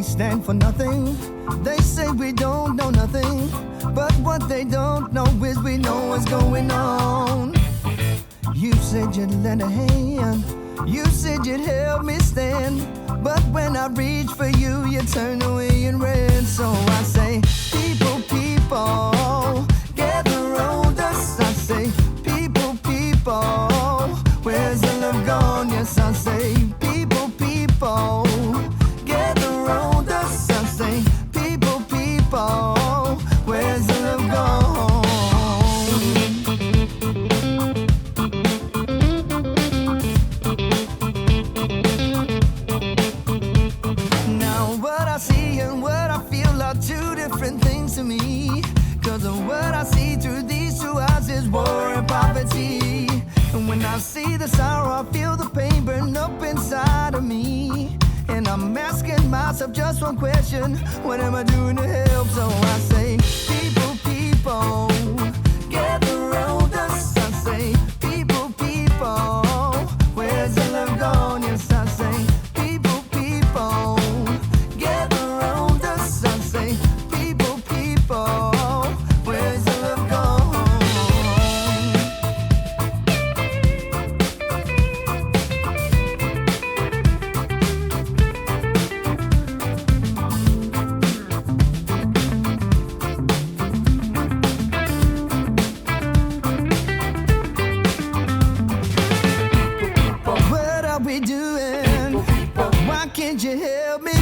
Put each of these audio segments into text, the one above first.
stand for nothing. They say we don't know nothing, but what they don't know is we know what's going on. You said you'd lend a hand, you said you'd help me stand, but when I reach for you, you turn away and ran. So I say, people, people, gather around us. I say, people, people, where's the love gone? Yes, I say, people, people, gather around us. I say, people, people, where's the love gone? Now what I see and what I feel are two different things to me. Cause of what I see through these two eyes is war and poverty. And when I see the sorrow, I feel the pain burn up inside of me. And I'm asking myself just one question: what am I doing to help? So I say, people, people, gather around us. I say, people, people, where's the love gone? Yes, I say, people, people, gather around us. I say, people, people, where's the love gone? What are we doing? Why can't you help me?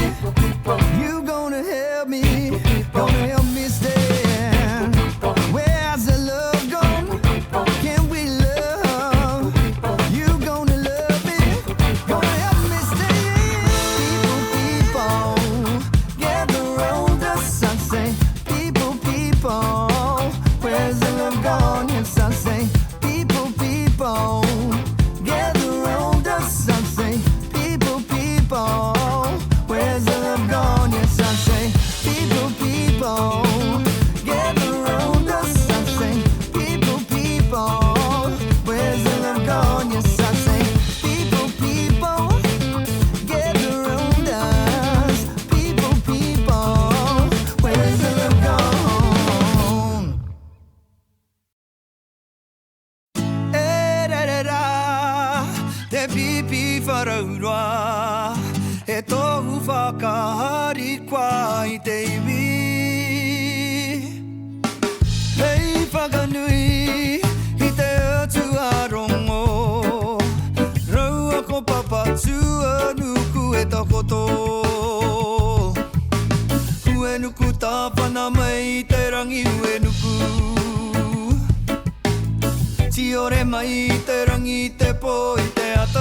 You gonna help me? Gonna help me stand? Where's the love gone? Can we love? You gonna love me? Gonna help me stand? People, people, gather around us. I say, people, people, where's the love gone? Yes, I say, people, people, gather around us. I say, people, people, where's the love gone? Yes, I say, people, people, gather around us. I say, people, people, where's the love gone? Yes, I say, people, people, gather around us. People, people, where's the love gone? E ra ra ra, te pipi wharaurua, e tohu whakahari kwa i te iwi. Hei whakanui i te atu arongo, raua ko papatu anuku e takoto. Ue nuku tāwhana mai i te rangi ue nuku. Ti ore mai i te rangi te po i te ata.